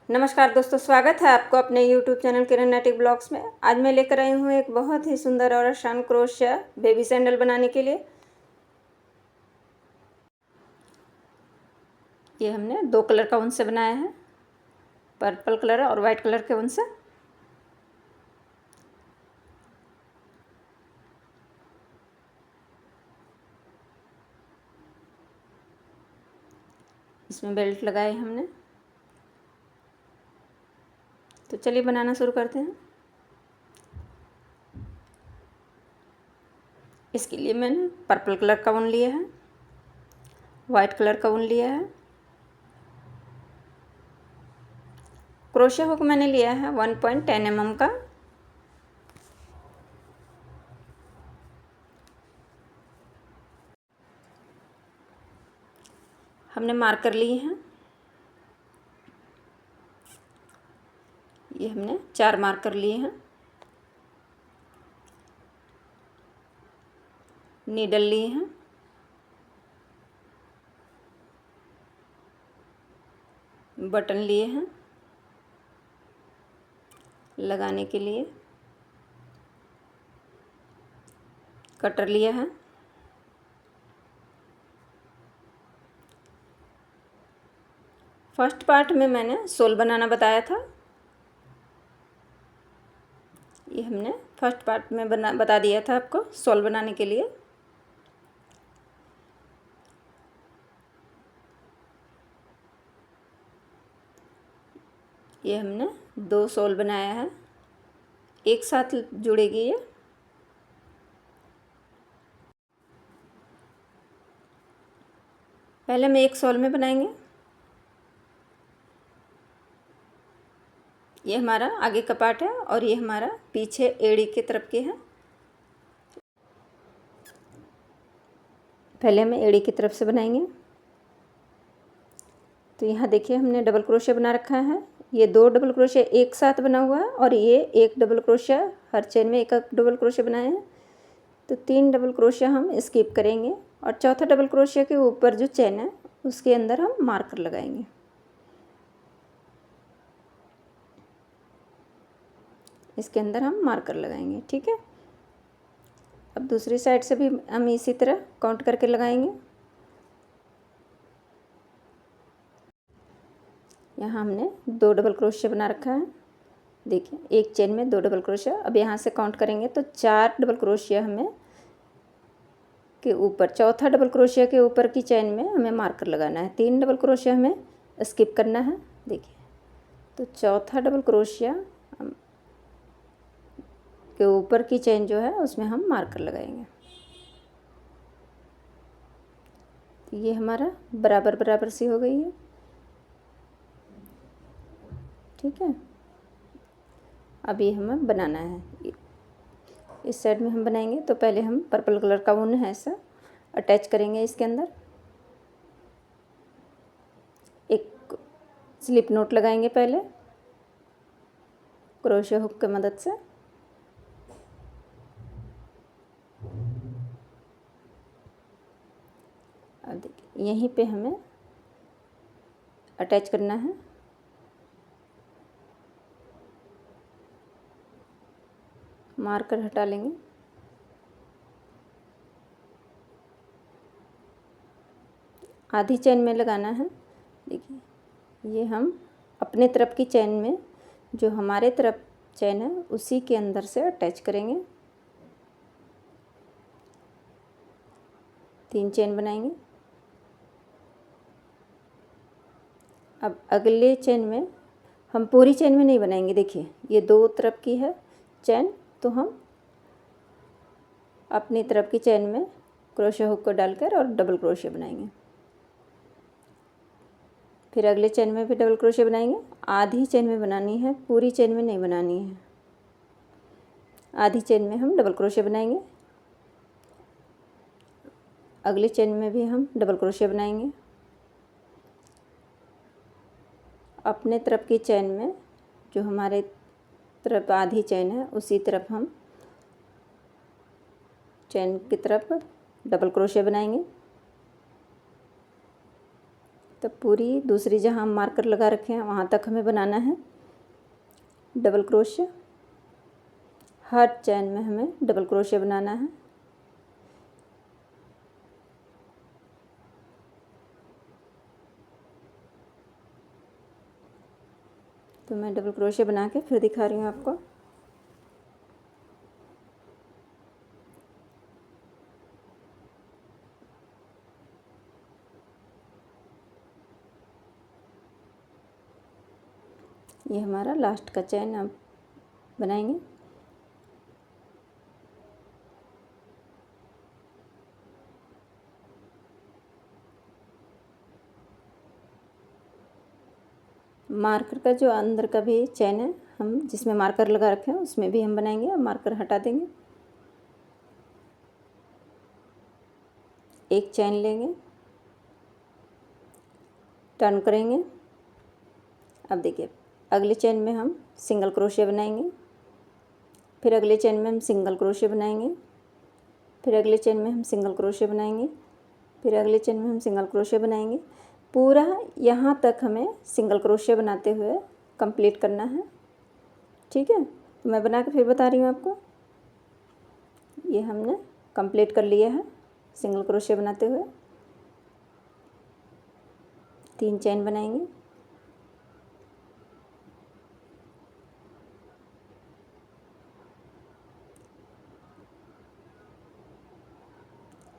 नमस्कार दोस्तों, स्वागत है आपको अपने YouTube चैनल किरण नैटिक ब्लॉग्स में। आज मैं लेकर आई हूँ एक बहुत ही सुंदर और आसान क्रोशिया बेबी सैंडल बनाने के लिए। ये हमने 2 कलर का ऊन से बनाया है, पर्पल कलर और वाइट कलर के ऊन से। इसमें बेल्ट लगाए हमने। तो चलिए बनाना शुरू करते हैं। इसके लिए मैंने पर्पल कलर का ऊन लिया है, वाइट कलर का ऊन लिया है। क्रोशिया हुक मैंने लिया है 1.10 mm का। हमने मार्कर लिए हैं। ये हमने 4 मार्कर लिए हैं। नीडल लिए हैं। बटन लिए हैं लगाने के लिए। कटर लिया है। फर्स्ट पार्ट में मैंने सोल बनाना बताया था। ये हमने फर्स्ट पार्ट में बता दिया था आपको सोल बनाने के लिए। ये हमने 2 सोल बनाया है, एक साथ जुड़ेगी ये। पहले हम एक सोल में बनाएंगे। ये हमारा आगे का पार्ट है और ये हमारा पीछे एड़ी की तरफ के है। पहले हम एड़ी की तरफ से बनाएंगे। तो यहाँ देखिए हमने डबल क्रोशिया बना रखा है। ये 2 डबल क्रोशिया एक साथ बना हुआ है और ये एक डबल क्रोशिया, हर चेन में एक डबल क्रोशिया बनाए हैं। तो 3 डबल क्रोशिया हम स्किप करेंगे और चौथा डबल क्रोशिया के ऊपर जो चेन है उसके अंदर हम मार्कर लगाएंगे। इसके अंदर हम मार्कर लगाएंगे, ठीक है। अब दूसरी साइड से भी हम इसी तरह काउंट करके लगाएंगे। यहाँ हमने 2 डबल क्रोशिया बना रखा है। देखिए एक चेन में 2 डबल क्रोशिया। अब यहाँ से काउंट करेंगे तो 4 डबल क्रोशिया हमें के ऊपर, चौथा डबल क्रोशिया के ऊपर की चेन में हमें मार्कर लगाना है। 3 डबल क्रोशिया हमें स्किप करना है। देखिए तो चौथा डबल क्रोशिया के ऊपर की चेन जो है उसमें हम मार्कर लगाएंगे। तो ये हमारा बराबर बराबर सी हो गई है, ठीक है। अब ये हमें बनाना है। इस साइड में हम बनाएंगे तो पहले हम पर्पल कलर का ऊन है ऐसा अटैच करेंगे। इसके अंदर एक स्लिप नोट लगाएंगे पहले क्रोशिया हुक की मदद से। अब देखिए यहीं पे हमें अटैच करना है। मार्कर हटा लेंगे। आधी चेन में लगाना है। देखिए ये हम अपने तरफ की चेन में, जो हमारे तरफ चेन है उसी के अंदर से अटैच करेंगे। 3 चेन बनाएंगे। अब अगले चेन में हम पूरी चेन में नहीं बनाएंगे। देखिए ये 2 तरफ की है चेन, तो हम अपनी तरफ की चेन में क्रोशिया हुक को डालकर और डबल क्रोशिया बनाएंगे। फिर अगले चेन में भी डबल क्रोशिया बनाएंगे। आधी चेन में बनानी है, पूरी चेन में नहीं बनानी है। आधी चेन में हम डबल क्रोशिया बनाएंगे। अगली चेन में भी हम डबल क्रोशिया बनाएंगे। अपने तरफ की चेन में, जो हमारे तरफ आधी चेन है उसी तरफ हम चेन की तरफ डबल क्रोशिया बनाएंगे। तो पूरी दूसरी जहाँ हम मार्कर लगा रखे हैं वहाँ तक हमें बनाना है डबल क्रोशिया। हर चैन में हमें डबल क्रोशिया बनाना है। तो मैं डबल क्रोशिया बना के फिर दिखा रही हूँ आपको। ये हमारा लास्ट का चैन अब बनाएंगे। मार्कर का जो अंदर का भी चैन है, हम जिसमें मार्कर लगा रखे हैं उसमें भी हम बनाएंगे। अब मार्कर हटा देंगे, एक चैन लेंगे, टर्न करेंगे। अब देखिए अगले चैन में हम सिंगल क्रोशिया बनाएंगे, फिर अगले चैन में हम सिंगल क्रोशिया बनाएंगे, फिर अगले चैन में हम सिंगल क्रोशिया बनाएंगे, फिर अगले चैन में हम सिंगल क्रोशिया बनाएंगे। पूरा यहाँ तक हमें सिंगल क्रोशिया बनाते हुए कंप्लीट करना है। ठीक है, तो मैं बना के फिर बता रही हूँ आपको। ये हमने कंप्लीट कर लिया है सिंगल क्रोशिया बनाते हुए। 3 चैन बनाएंगे,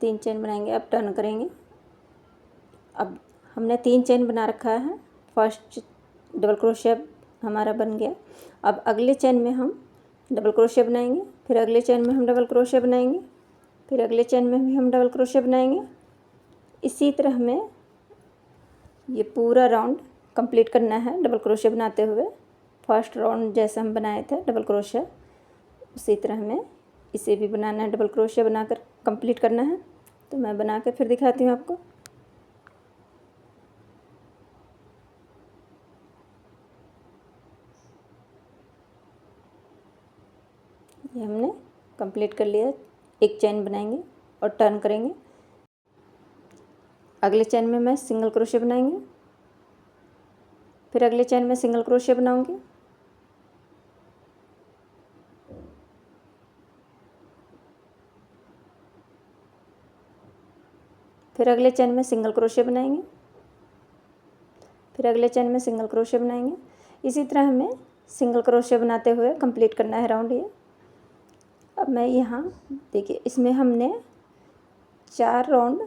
तीन चैन बनाएंगे। अब टर्न करेंगे। अब हमने 3 चैन बना रखा है, फर्स्ट डबल क्रोशिया हमारा बन गया। अब अगले चैन में हम डबल क्रोशिया बनाएंगे, फिर अगले चैन में हम डबल क्रोशिया बनाएंगे, फिर अगले चैन में भी हम डबल क्रोशिया बनाएंगे। इसी तरह हमें ये पूरा राउंड कंप्लीट करना है डबल क्रोशिया बनाते हुए। फर्स्ट राउंड जैसे हम बनाए थे डबल क्रोशिया, उसी तरह हमें इसे भी बनाना है, डबल क्रोशिया बनाकर कंप्लीट करना है। तो मैं बना के फिर दिखाती हूँ आपको। ये हमने कंप्लीट कर लिया। एक चैन बनाएंगे और टर्न करेंगे। अगले चैन में मैं सिंगल क्रोशिया बनाएंगे, फिर अगले चैन में सिंगल क्रोशिया बनाऊंगी, फिर अगले चैन में सिंगल क्रोशिया बनाएंगे, फिर अगले चैन में सिंगल क्रोशिया बनाएंगे। इसी तरह हमें सिंगल क्रोशिया बनाते हुए कंप्लीट करना है राउंड ये। अब मैं यहाँ देखिए इसमें हमने 4 राउंड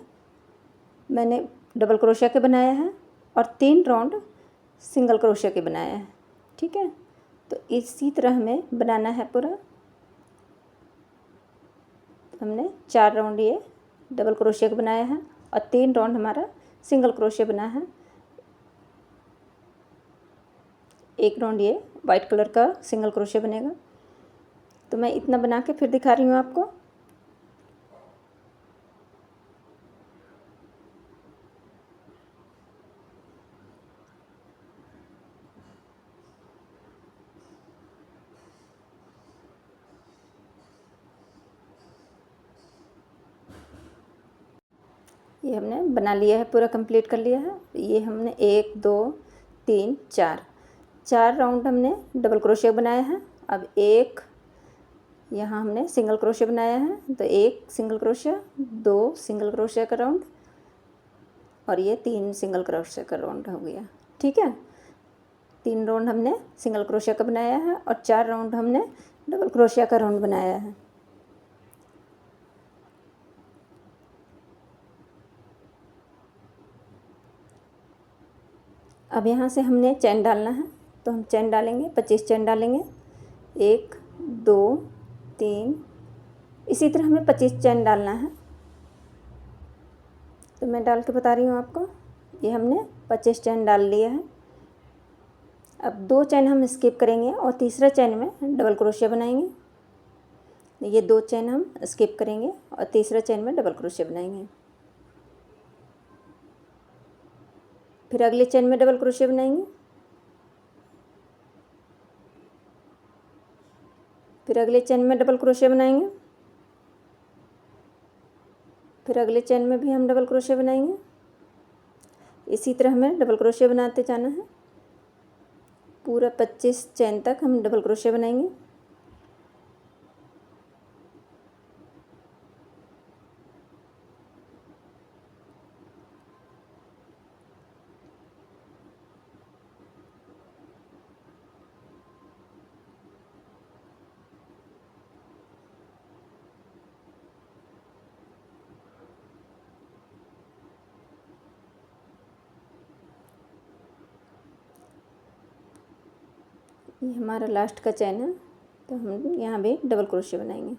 मैंने डबल क्रोशिया के बनाया है और 3 राउंड सिंगल क्रोशिया के बनाया है। ठीक है, तो इसी तरह हमें बनाना है पूरा। हमने 4 राउंड ये डबल क्रोशिया का बनाया है और 3 राउंड हमारा सिंगल क्रोशिया बना है। एक राउंड ये वाइट कलर का सिंगल क्रोशिया बनेगा। तो मैं इतना बना के फिर दिखा रही हूँ आपको। ये हमने बना लिया है, पूरा कंप्लीट कर लिया है। ये हमने 1 2 3 4 राउंड हमने डबल क्रोशिया बनाया है। अब एक यहाँ हमने सिंगल क्रोशिया बनाया है, तो एक सिंगल क्रोशिया, 2 सिंगल क्रोशिया का राउंड और ये 3 सिंगल क्रोशिया का राउंड हो गया। ठीक है, 3 राउंड हमने सिंगल क्रोशिया का बनाया है और 4 राउंड हमने डबल क्रोशिया का राउंड बनाया है। अब यहाँ से हमने चैन डालना है, तो हम चैन डालेंगे, 25 चैन डालेंगे। 1 2 3, इसी तरह हमें 25 चैन डालना है। तो मैं डाल के बता रही हूँ आपको। ये हमने 25 चैन डाल लिया है। अब 2 चैन हम स्किप करेंगे और तीसरा चैन में डबल क्रोशिया बनाएंगे। ये 2 चैन हम स्किप करेंगे और तीसरा चैन में डबल क्रोशिया बनाएंगे। फिर अगले चैन में डबल क्रोशिया बनाएंगे, फिर अगले चैन में डबल क्रोशिया बनाएंगे, फिर अगले चैन में भी हम डबल क्रोशिया बनाएंगे। इसी तरह हमें डबल क्रोशिया बनाते जाना है। पूरा 25 चेन तक हम डबल क्रोशिया बनाएंगे। ये हमारा लास्ट का चेन है, तो हम यहाँ भी डबल क्रोशिया बनाएंगे।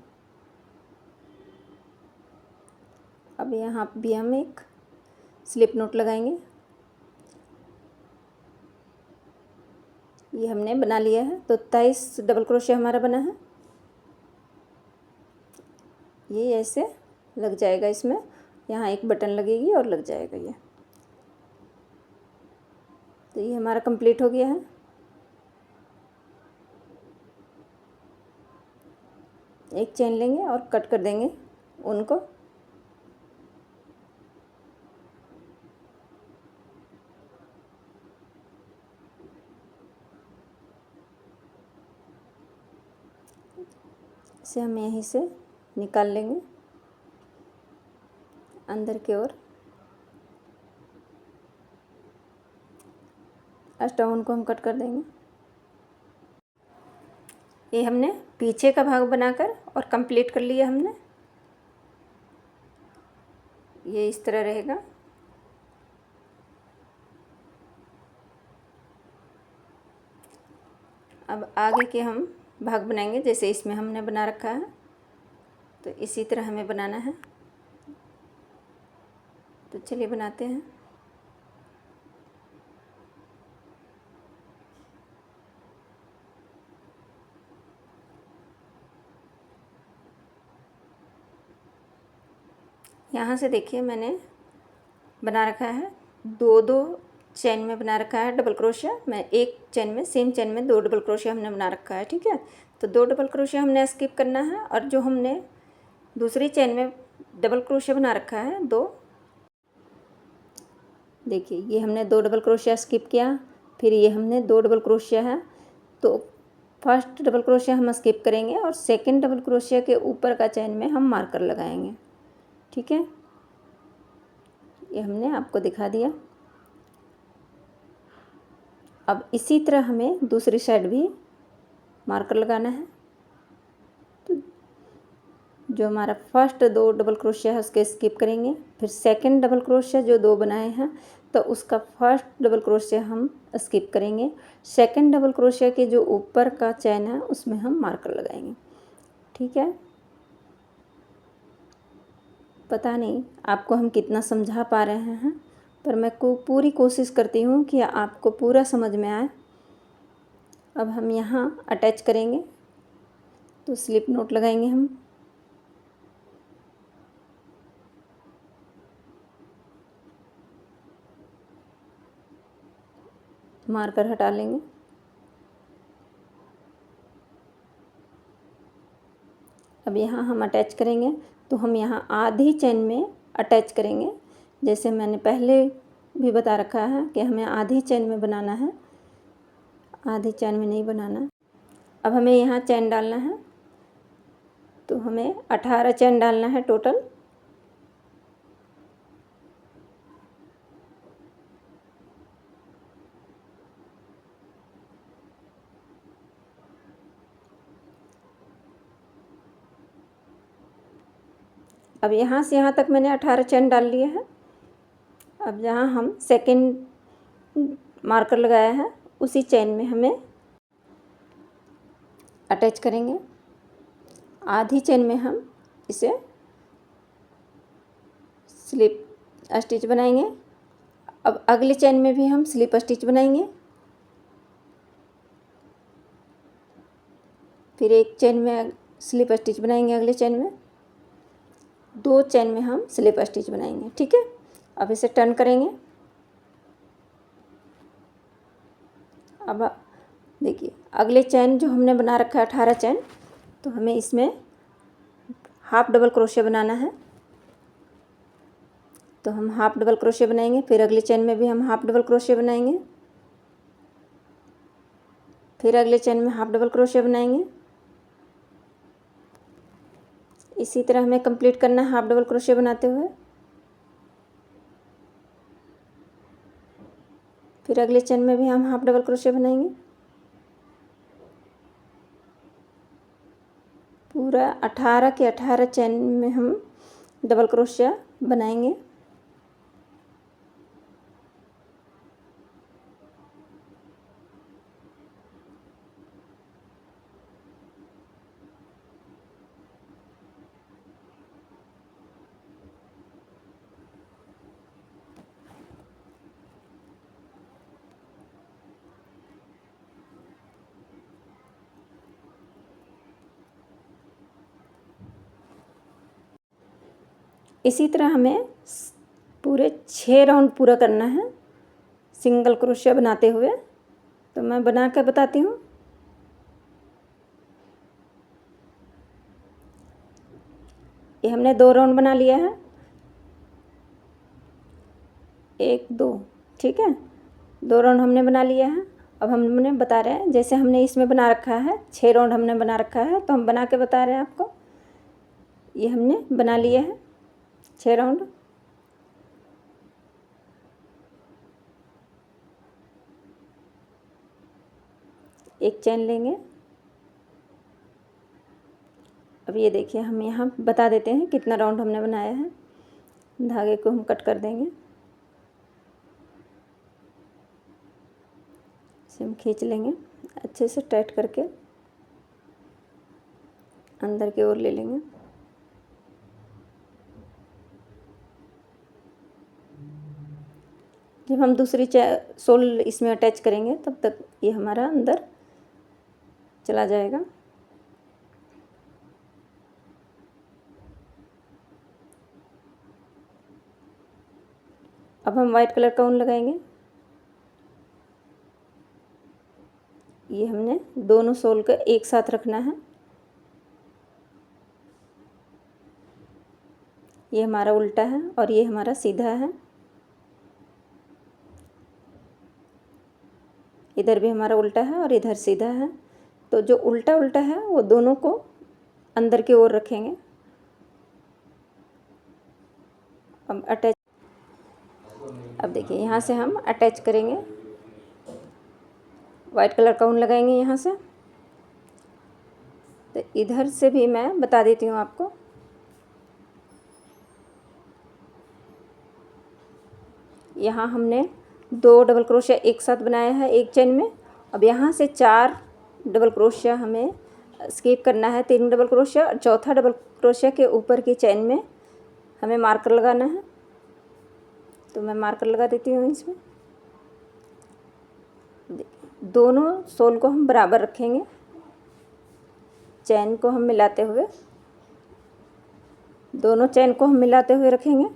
अब यहाँ भी हम एक स्लिप नोट लगाएंगे। ये हमने बना लिया है, तो 23 डबल क्रोशिया हमारा बना है। ये ऐसे लग जाएगा, इसमें यहाँ एक बटन लगेगी और लग जाएगा ये। तो ये हमारा कंप्लीट हो गया है। एक चेन लेंगे और कट कर देंगे उनको। इसे हम यहीं से निकाल लेंगे अंदर की ओर। स्टोन को हम कट कर देंगे। ये हमने पीछे का भाग बनाकर और कंप्लीट कर लिया हमने। ये इस तरह रहेगा। अब आगे के हम भाग बनाएंगे, जैसे इसमें हमने बना रखा है, तो इसी तरह हमें बनाना है। तो चलिए बनाते हैं। यहाँ से देखिए मैंने बना रखा है, दो दो चेन में बना रखा है डबल क्रोशिया। मैं एक चेन में, सेम चेन में 2 डबल क्रोशिया हमने बना रखा है, ठीक है। तो 2 डबल क्रोशिया हमने स्किप करना है, और जो हमने दूसरी चेन में डबल क्रोशिया बना रखा है 2, देखिए ये हमने 2 डबल क्रोशिया स्किप किया। फिर ये हमने 2 डबल क्रोशिया है, तो फर्स्ट डबल क्रोशिया हम स्किप करेंगे और सेकंड डबल क्रोशिया के ऊपर का चेन में हम मार्कर लगाएंगे, ठीक है। ये हमने आपको दिखा दिया। अब इसी तरह हमें दूसरी साइड भी मार्कर लगाना है। तो जो हमारा फर्स्ट 2 डबल क्रोशिया है उसके स्किप करेंगे। फिर सेकंड डबल क्रोशिया जो 2 बनाए हैं, तो उसका फर्स्ट डबल क्रोशिया हम स्किप करेंगे। सेकंड डबल क्रोशिया के जो ऊपर का चैन है उसमें हम मार्कर लगाएंगे, ठीक है। पता नहीं आपको हम कितना समझा पा रहे हैं, पर मैं पूरी कोशिश करती हूँ कि आपको पूरा समझ में आए। अब हम यहाँ अटैच करेंगे, तो स्लिप नोट लगाएंगे हम। मार्कर हटा लेंगे। अब यहाँ हम अटैच करेंगे, तो हम यहाँ आधी चेन में अटैच करेंगे। जैसे मैंने पहले भी बता रखा है कि हमें आधी चेन में बनाना है, आधी चेन में नहीं बनाना। अब हमें यहाँ चेन डालना है, तो हमें 18 चेन डालना है टोटल। अब यहाँ से यहाँ तक मैंने 18 चेन डाल लिए हैं। अब जहाँ हम सेकंड मार्कर लगाया है उसी चेन में हमें अटैच करेंगे। आधी चेन में हम इसे स्लिप स्टिच बनाएंगे। अब अगले चेन में भी हम स्लिप स्टिच बनाएंगे। फिर एक चेन में स्लिप स्टिच बनाएंगे, अगले चेन में 2 चेन में हम स्लिप स्टिच बनाएंगे, ठीक है। अब इसे टर्न करेंगे। अब देखिए अगले चेन जो हमने बना रखा है 18 चेन, तो हमें इसमें हाफ डबल क्रोशिया बनाना है। तो हम हाफ डबल क्रोशिया बनाएंगे। फिर अगले चेन में भी हम हाफ डबल क्रोशिया बनाएंगे। फिर अगले चेन में हाफ डबल क्रोशिया बनाएंगे। इसी तरह हमें कंप्लीट करना है हाफ डबल क्रोशिया बनाते हुए। फिर अगले चेन में भी हम हाफ डबल क्रोशिया बनाएंगे। पूरा 18 के 18 चेन में हम डबल क्रोशिया बनाएंगे। इसी तरह हमें पूरे 6 राउंड पूरा करना है सिंगल क्रोशिया बनाते हुए। तो मैं बना कर बताती हूँ। ये हमने 2 राउंड बना लिया है, 1 2, ठीक है, 2 राउंड हमने बना लिया है। अब हमने बता रहे हैं जैसे हमने इसमें बना रखा है 6 राउंड हमने बना रखा है, तो हम बना के बता रहे हैं आपको। ये हमने बना लिया है 6 राउंड। एक चेन लेंगे। अब ये देखिए हम यहाँ बता देते हैं कितना राउंड हमने बनाया है। धागे को हम कट कर देंगे। इसे हम खींच लेंगे अच्छे से टाइट करके, अंदर की ओर ले लेंगे। जब हम दूसरी सोल इसमें अटैच करेंगे तब तक ये हमारा अंदर चला जाएगा। अब हम वाइट कलर का ऊन लगाएंगे। ये हमने दोनों सोल को एक साथ रखना है। ये हमारा उल्टा है और ये हमारा सीधा है। इधर भी हमारा उल्टा है और इधर सीधा है। तो जो उल्टा उल्टा है वो दोनों को अंदर की ओर रखेंगे। अब अटैच, अब देखिए यहाँ से हम अटैच करेंगे। वाइट कलर का ऊन लगाएंगे यहाँ से। तो इधर से भी मैं बता देती हूँ आपको। यहाँ हमने 2 डबल क्रोशिया एक साथ बनाया है एक चेन में। अब यहाँ से 4 डबल क्रोशिया हमें स्किप करना है, 3 डबल क्रोशिया, और चौथा डबल क्रोशिया के ऊपर की चेन में हमें मार्कर लगाना है। तो मैं मार्कर लगा देती हूँ इसमें। दोनों सोल को हम बराबर रखेंगे, चेन को हम मिलाते हुए, दोनों चेन को हम मिलाते हुए रखेंगे।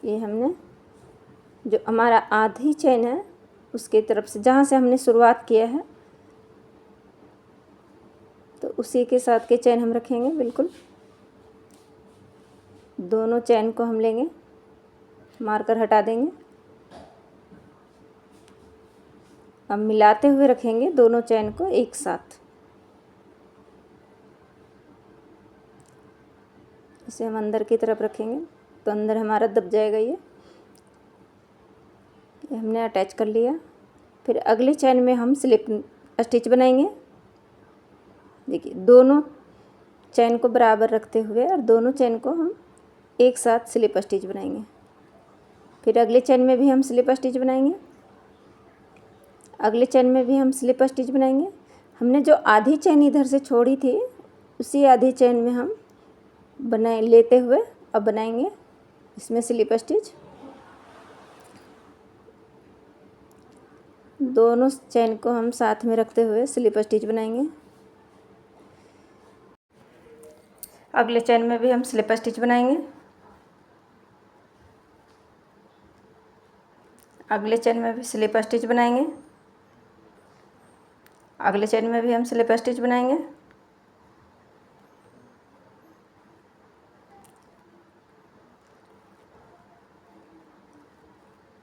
ये हमने जो हमारा आधी चेन है उसके तरफ से जहाँ से हमने शुरुआत किया है तो उसी के साथ के चेन हम रखेंगे। बिल्कुल दोनों चेन को हम लेंगे, मार्कर हटा देंगे। अब मिलाते हुए रखेंगे दोनों चेन को एक साथ। इसे हम अंदर की तरफ रखेंगे तो अंदर हमारा दब जाएगा। ये हमने अटैच कर लिया। फिर अगली चेन में हम स्लिप स्टिच बनाएंगे। देखिए दोनों चेन को बराबर रखते हुए और दोनों चेन को हम एक साथ स्लिप स्टिच बनाएंगे। फिर अगले चेन में भी हम स्लिप स्टिच बनाएंगे, अगले चेन में भी हम स्लिप स्टिच बनाएंगे। हमने जो आधी चेन इधर से छोड़ी थी उसी आधी चेन में हम बनाए लेते हुए अब बनाएंगे इसमें स्लिप स्टिच। दोनों चेन को हम साथ में रखते हुए स्लिप स्टिच बनाएंगे। अगले चेन में भी हम स्लिप स्टिच बनाएंगे। अगले चेन में भी स्लिप स्टिच बनाएंगे। अगले चेन में भी हम स्लिप स्टिच बनाएंगे।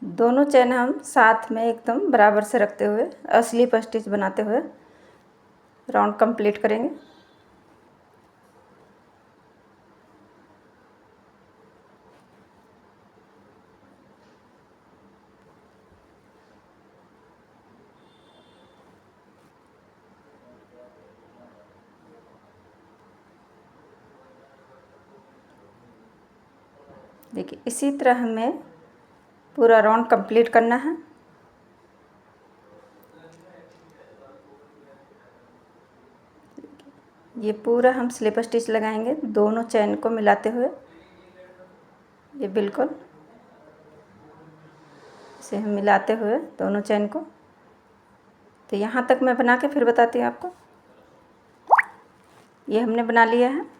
दोनों चेन हम साथ में एकदम बराबर से रखते हुए स्लिप स्टिच बनाते हुए राउंड कंप्लीट करेंगे। देखिए इसी तरह हमें पूरा राउंड कंप्लीट करना है। ये पूरा हम स्लिप स्टिच लगाएंगे दोनों चेन को मिलाते हुए। ये बिल्कुल इसे हम मिलाते हुए दोनों चेन को। तो यहाँ तक मैं बना के फिर बताती हूँ आपको। ये हमने बना लिया है।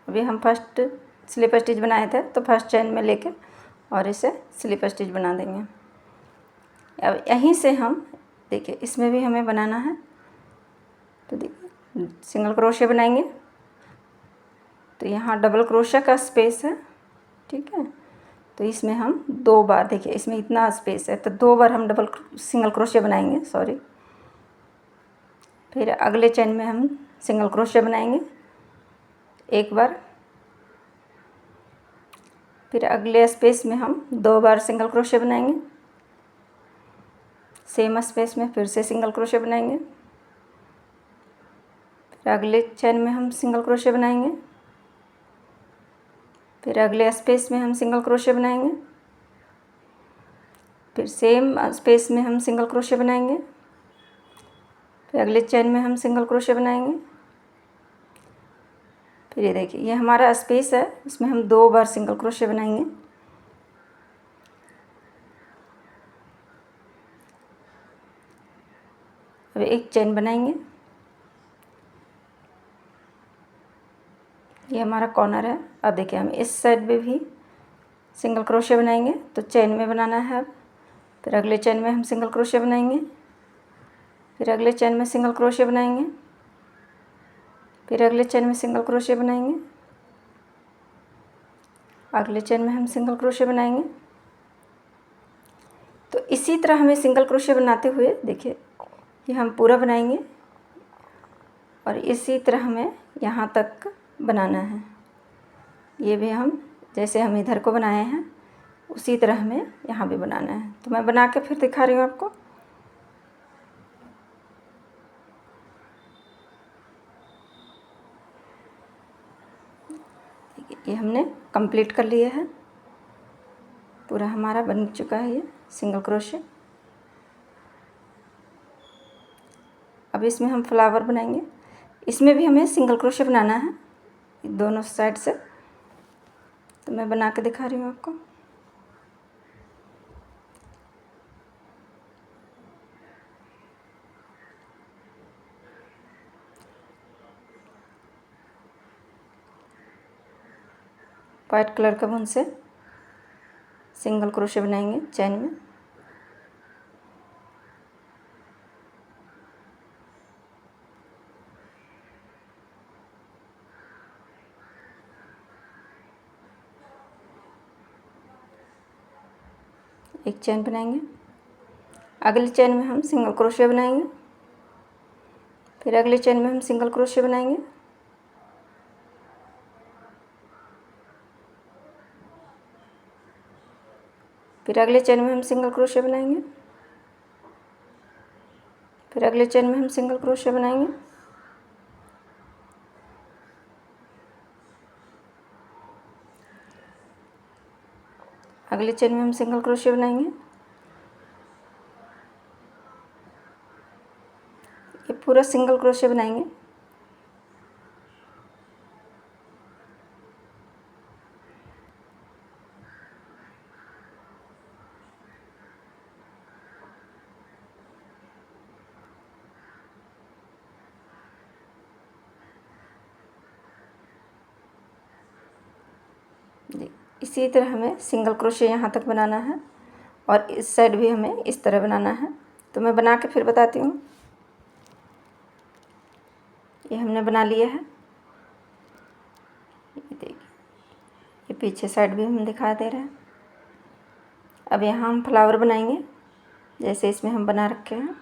अभी हम फर्स्ट स्लिप स्टिच बनाए थे तो फर्स्ट चेन में लेके और इसे स्लिप स्टिच बना देंगे। अब यहीं से हम देखिए इसमें भी हमें बनाना है। तो देखिए सिंगल क्रोशिया बनाएंगे। तो यहाँ डबल क्रोशिया का स्पेस है, ठीक है। तो इसमें हम 2 बार, देखिए इसमें इतना स्पेस है तो 2 बार हम सिंगल क्रोशिया बनाएंगे, सॉरी। फिर अगले चेन में हम सिंगल क्रोशिया बनाएंगे 1 बार। फिर अगले स्पेस में हम 2 बार सिंगल क्रोशिया बनाएंगे। सेम स्पेस में फिर से सिंगल क्रोशिया बनाएंगे। फिर अगले चेन में हम सिंगल क्रोशिया बनाएंगे। फिर अगले स्पेस में हम सिंगल क्रोशिया बनाएंगे। फिर सेम स्पेस में हम सिंगल क्रोशिया बनाएंगे। फिर अगले चेन में हम सिंगल क्रोशिया बनाएंगे। फिर ये देखिए ये हमारा स्पेस है, इसमें हम 2 बार सिंगल क्रोशिया बनाएंगे। अब एक चेन बनाएंगे। ये हमारा कॉर्नर है। अब देखिए हम इस साइड पे भी सिंगल क्रोशिया बनाएंगे, तो चेन में बनाना है अब। फिर अगले चेन में हम सिंगल क्रोशिया बनाएंगे। फिर अगले चेन में सिंगल क्रोशिया बनाएंगे। फिर अगले चेन में सिंगल क्रोशिया बनाएंगे। अगले चेन में हम सिंगल क्रोशिया बनाएंगे। तो इसी तरह हमें सिंगल क्रोशिया बनाते हुए देखिए ये हम पूरा बनाएंगे और इसी तरह हमें यहाँ तक बनाना है। ये भी हम जैसे हम इधर को बनाए हैं उसी तरह हमें यहाँ भी बनाना है। तो मैं बना के फिर दिखा रही हूँ आपको। ये हमने कंप्लीट कर लिया है, पूरा हमारा बन चुका है ये सिंगल क्रोशिया। अब इसमें हम फ्लावर बनाएंगे। इसमें भी हमें सिंगल क्रोशिया बनाना है दोनों साइड से। तो मैं बना के दिखा रही हूँ आपको। वाइट कलर का बुन से सिंगल क्रोशिया बनाएंगे चैन में। एक चैन बनाएंगे। अगले चैन में हम सिंगल क्रोशिया बनाएंगे। फिर अगले चैन में हम सिंगल क्रोशिया बनाएंगे। फिर अगले चैन में हम सिंगल क्रोशिया बनाएंगे। फिर अगले चैन में हम सिंगल क्रोशिया बनाएंगे। अगले चैन में हम सिंगल क्रोशिया बनाएंगे। ये पूरा सिंगल क्रोशे बनाएंगे। इसी तरह हमें सिंगल क्रोशे यहाँ तक बनाना है और इस साइड भी हमें इस तरह बनाना है। तो मैं बना के फिर बताती हूँ। ये हमने बना लिया है। ये देखिए, ये पीछे साइड भी हम दिखा दे रहे हैं। अब यहाँ हम फ्लावर बनाएंगे जैसे इसमें हम बना रखे हैं।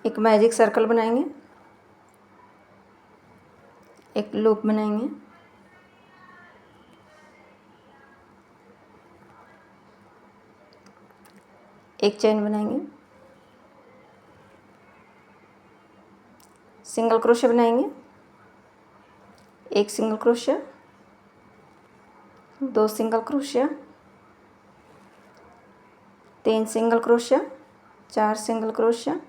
एक मैजिक सर्कल बनाएंगे, एक लूप बनाएंगे, एक चेन बनाएंगे, सिंगल क्रोशे बनाएंगे, एक सिंगल क्रोशे, दो सिंगल क्रोशे, तीन सिंगल क्रोशे, चार सिंगल क्रोशे,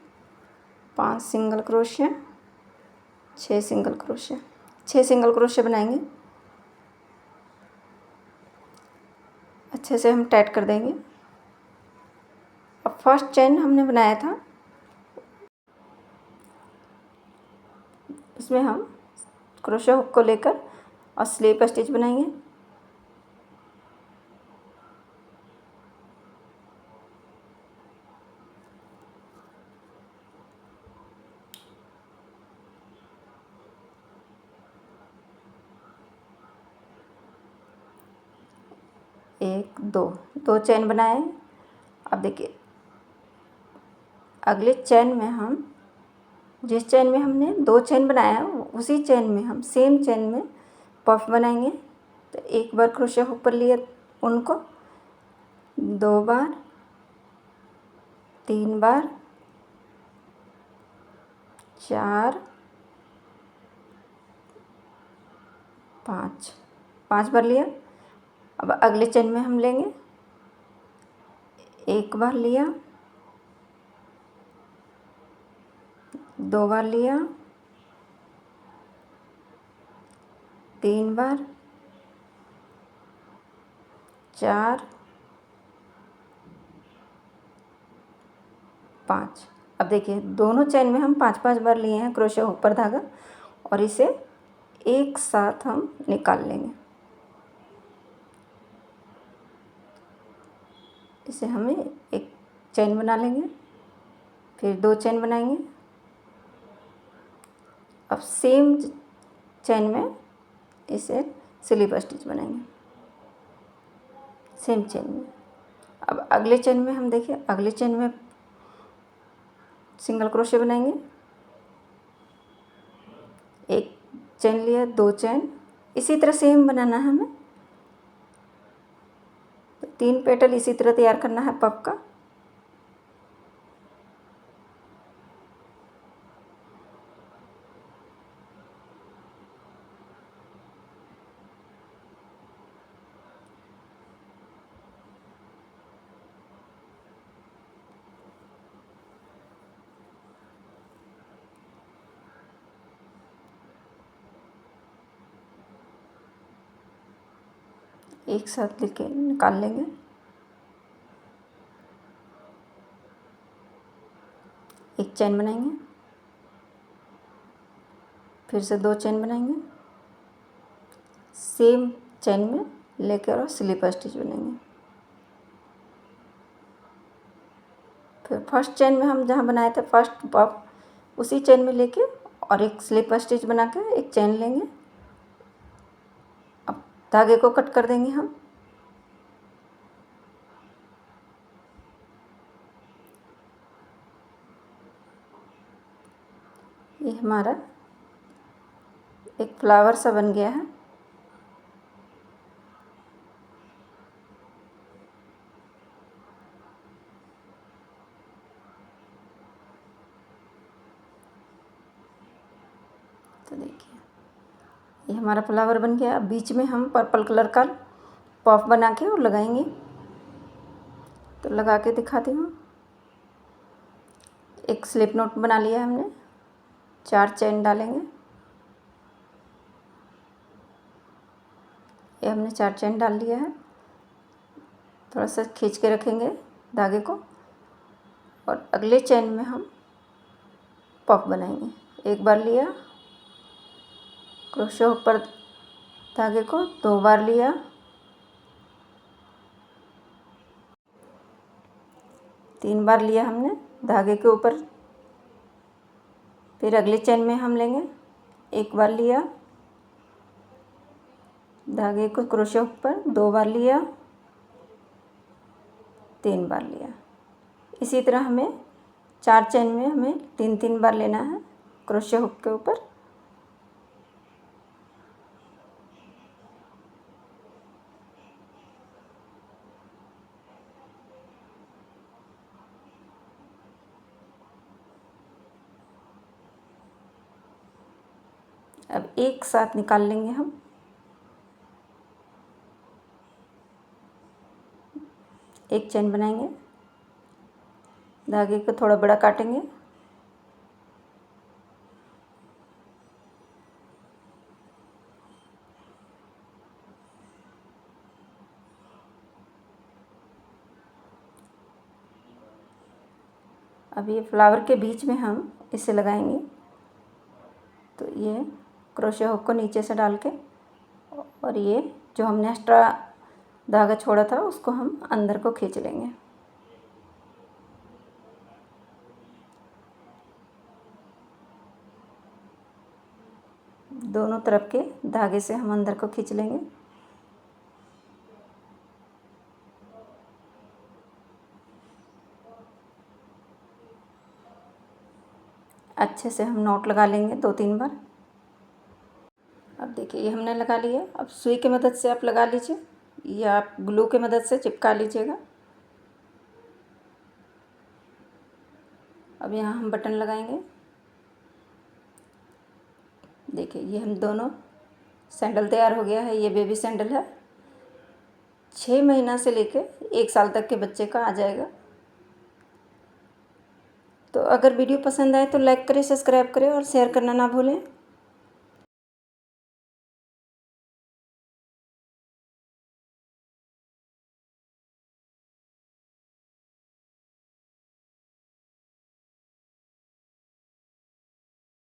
पांच सिंगल क्रोशे, छः सिंगल क्रोशे। 6 सिंगल क्रोशे बनाएंगे। अच्छे से हम टाइट कर देंगे। अब फर्स्ट चेन हमने बनाया था उसमें हम क्रोशे हुक को लेकर और स्लिप स्टिच बनाएंगे। एक दो चेन बनाए। अब देखिए अगले चेन में हम जिस चेन में हमने 2 चेन बनाया उसी चेन में हम सेम चेन में पफ बनाएंगे। तो एक बार क्रोशे हुक पर लिए उनको 2 बार, 3 बार, 4, 5 बार लिया। अब अगले चेन में हम लेंगे, एक बार लिया, 2 बार लिया, 3 बार, 4, 5। अब देखिए दोनों चेन में हम 5-5 बार लिए हैं क्रोशे हुक पर धागा और इसे एक साथ हम निकाल लेंगे। इसे हमें एक चेन बना लेंगे, फिर 2 चेन बनाएंगे। अब सेम चेन में इसे स्लिप स्टिच बनाएंगे सेम चेन में। अब अगले चेन में हम देखिए अगले चेन में सिंगल क्रोशे बनाएंगे। एक चेन लिया, 2 चेन, इसी तरह सेम बनाना है हमें। तो 3 पेटल इसी तरह तैयार करना है पफ का। एक साथ लेके निकाल लेंगे। एक चेन बनाएंगे, फिर से 2 चेन बनाएंगे, सेम चेन में लेकर और स्लिप स्टिच बनाएंगे। फिर फर्स्ट चेन में हम जहाँ बनाए थे फर्स्ट पफ उसी चेन में लेके और एक स्लिप स्टिच बना के एक चेन लेंगे। अब धागे को कट कर देंगे हम। ये हमारा एक फ्लावर सा बन गया है। तो देखिए ये हमारा फ्लावर बन गया। अब बीच में हम पर्पल कलर का पॉफ बना के और लगाएंगे। तो लगा के दिखाती हूँ। एक स्लिप नोट बना लिया हमने, 4 चेन डालेंगे। ये हमने 4 चेन डाल लिया है। थोड़ा सा खींच के रखेंगे धागे को और अगले चेन में हम पॉफ बनाएंगे। एक बार लिया, क्रोशे ऊपर धागे को 2 बार लिया, तीन बार लिया हमने धागे के ऊपर। फिर अगले चेन में हम लेंगे, एक बार लिया धागे को क्रोशे ऊपर, 2 बार लिया, 3 बार लिया। इसी तरह हमें 4 चेन में हमें 3-3 बार लेना है क्रोशे हुक के ऊपर। अब एक साथ निकाल लेंगे हम। एक चेन बनाएंगे, धागे को थोड़ा बड़ा काटेंगे, अब ये फ्लावर के बीच में हम इसे लगाएंगे। तो ये क्रोशे हुक को नीचे से डाल के और ये जो हमने एक्स्ट्रा धागा छोड़ा था उसको हम अंदर को खींच लेंगे। दोनों तरफ के धागे से हम अंदर को खींच लेंगे। अच्छे से हम नॉट लगा लेंगे 2-3 बार। अब देखिए ये हमने लगा लिया। अब सुई की मदद से आप लगा लीजिए या आप ग्लू की मदद से चिपका लीजिएगा। अब यहाँ हम बटन लगाएंगे। देखिए ये हम दोनों सैंडल तैयार हो गया है। ये बेबी सैंडल है, 6 महीना से लेके 1 साल तक के बच्चे का आ जाएगा। तो अगर वीडियो पसंद आए तो लाइक करें, सब्सक्राइब करें और शेयर करना ना भूलें।